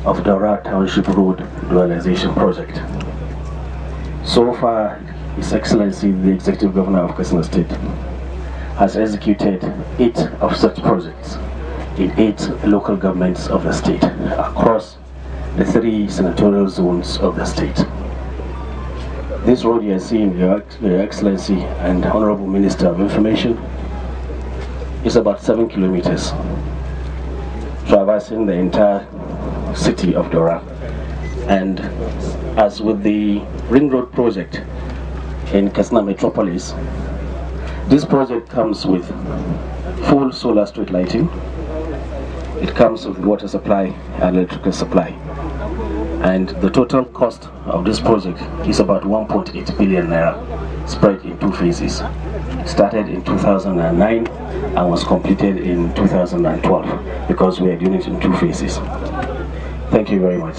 of Daura Township Road Dualisation project. So far, His Excellency, the Executive Governor of KATSINA State, has executed 8 of such projects in 8 local governments of the state across the 3 senatorial zones of the state. This road you are seeing, Your Excellency and Honorable Minister of Information, is about 7 kilometers, traversing the entire city of Daura. And as with the Ring Road project in KATSINA Metropolis, this project comes with full solar street lighting. It comes with water supply and electrical supply. And the total cost of this project is about 1.8 billion naira, spread in 2 phases. Started in 2009 and was completed in 2012, because we are doing it in 2 phases. Thank you very much.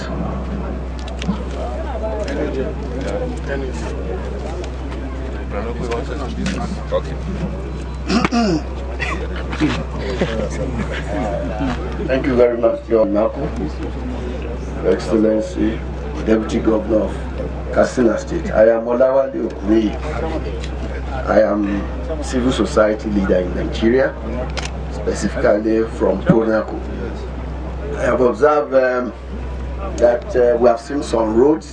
Thank you very much, Your Excellency, Deputy Governor of KATSINA State. I am Olawale Okuneyi. I am civil society leader in Nigeria, specifically from Township. I have observed that we have seen some roads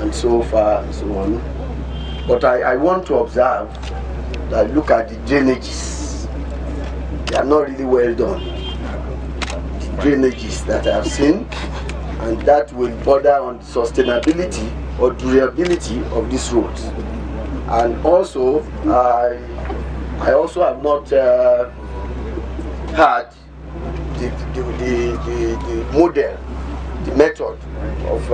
and so far and so on. But I want to observe that look at the drainages. They are not really well done. The drainages that I have seen, and that will border on the sustainability or durability of these roads. And also, I also have not had the model, the method of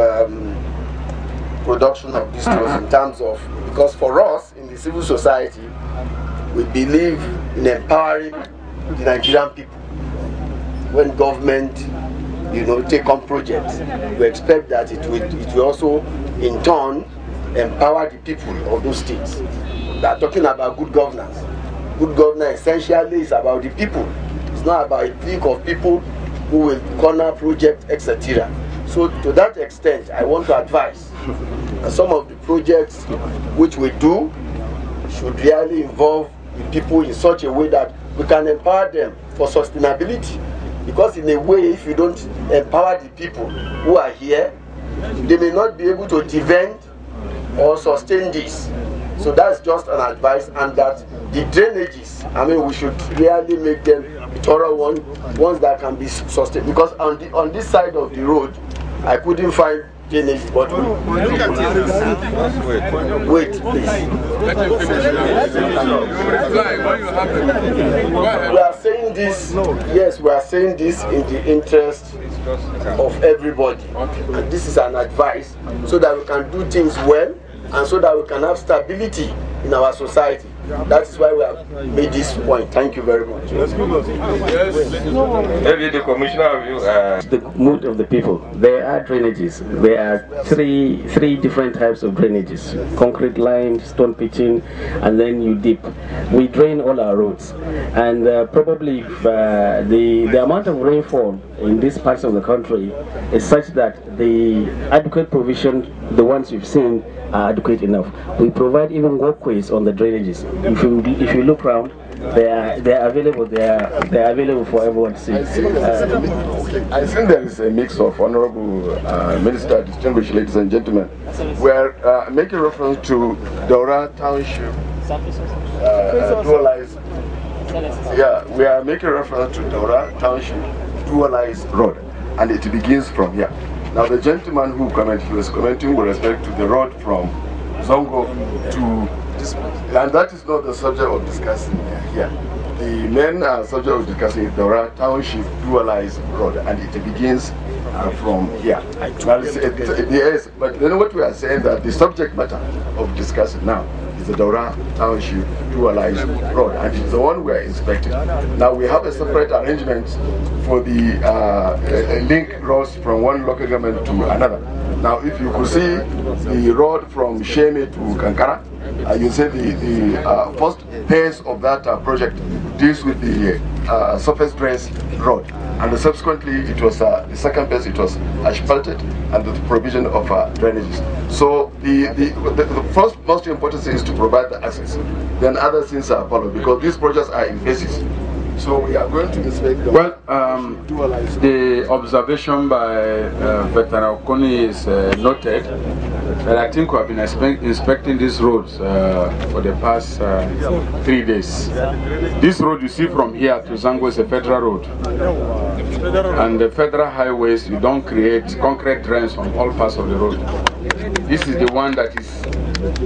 production of these roads in terms of, because for us in the civil society, we believe in empowering the Nigerian people. When government, take on projects, we expect that it will also, in turn, empower the people of those states. We are talking about good governance. Good governance essentially is about the people. It's not about a clique of people who will corner project, etc. So to that extent, I want to advise that some of the projects which we do should really involve the people in such a way that we can empower them for sustainability. Because in a way, if you don't empower the people who are here, they may not be able to defend or sustain this. So that's just an advice, and that the drainages, we should really make them thorough ones that can be sustained. Because on this side of the road, I couldn't find drainage, but wait, please. We are saying this, yes, we are saying this in the interest of everybody. And this is an advice so that we can do things well and so that we can have stability in our society. That is why we have made this point. Thank you very much. Maybe the commissioner of you, the mood of the people. There are drainages. There are three different types of drainages: concrete lined, stone pitching, and then you dip. We drain all our roads, and probably the amount of rainfall in these parts of the country is such that the adequate provision, the ones you've seen, are adequate enough. We provide even walkways on the drainages. If you look around, they are available. They are available for everyone to see. I think there is a mix of honorable minister, distinguished ladies and gentlemen. We are making reference to Daura Township dualized. Yeah, we are making reference to Daura Township dualized road, and it begins from here. Now the gentleman who commented, he was commenting with respect to the road from Zongo to this, and that is not the subject of discussing here. The main subject of discussing is Daura Township dualized road, and it begins from here. Yes, but then what we are saying that the subject matter of discussion now is the Daura Township dualized road, and it's the one we are inspecting. Now we have a separate arrangement for the link roads from one local government to another. Now if you could see the road from Sheme to Kankara, you see the first phase of that project deals with the surface drains road. and subsequently it was the second phase, it was asphalted and the provision of drainages. So the first most important thing is to provide the access, then other things are followed, because these projects are in phases. So we are going to inspect them. Well, the observation by Veteran Okoni is noted, but I think we have been inspecting these roads for the past 3 days. This road you see from here to Zango is a federal road. And the federal highways, you don't create concrete drains on all parts of the road. This is the one that is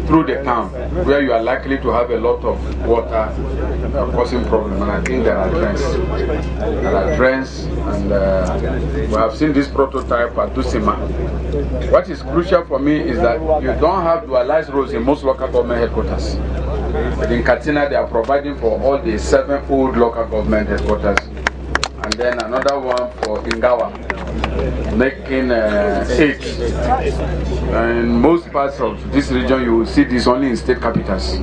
through the town, where you are likely to have a lot of water causing problems. And I think there are drains. There are drains, and we have seen this prototype at Tusima. What is crucial for me is that you don't have dualized roads in most local government headquarters. But in KATSINA, they are providing for all the 7 old local government headquarters. And then another one for Ingawa, making 8. In most parts of this region, you will see this only in state capitals,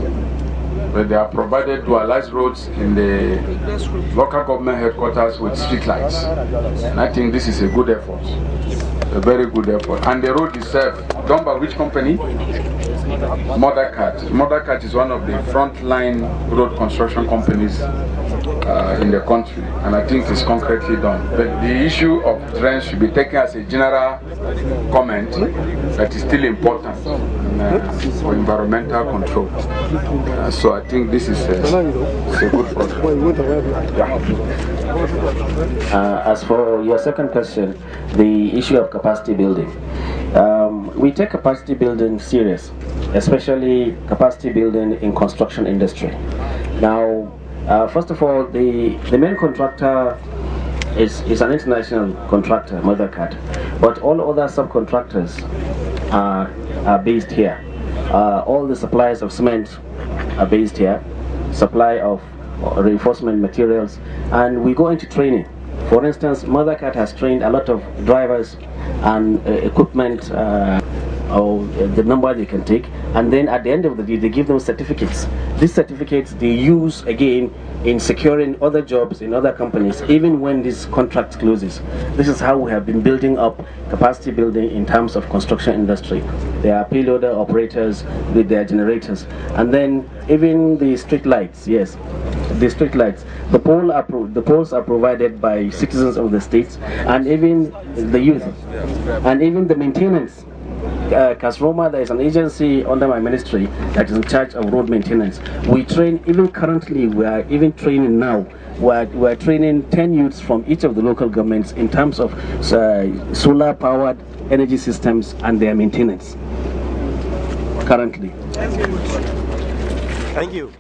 where they are provided dualized roads in the local government headquarters with street lights. And I think this is a good effort, a very good effort. And the road itself, done by which company? Mothercat is one of the frontline road construction companies in the country, and I think it's concretely done. But the issue of drains should be taken as a general comment that is still important for environmental control. So I think this is a good project. As for your second question, the issue of capacity building. We take capacity building serious, especially capacity building in construction industry. Now, first of all, the main contractor is an international contractor, Mothercat, but all other subcontractors are based here. All the suppliers of cement are based here, supply of reinforcement materials, and we go into training. For instance, Mothercat has trained a lot of drivers and equipment, or the number they can take, and then at the end of the day they give them certificates. These certificates they use again in securing other jobs in other companies, even when this contract closes. This is how we have been building up capacity building in terms of construction industry. There are payloader operators with their generators, and then even the street lights. Yes, the street lights. The poles are provided by citizens of the states, and even the youth, and even the maintenance. Kasroma, there is an agency under my ministry that is in charge of road maintenance. We train, even currently, we are even training now. We are training 10 youths from each of the local governments in terms of solar-powered energy systems and their maintenance currently. Thank you.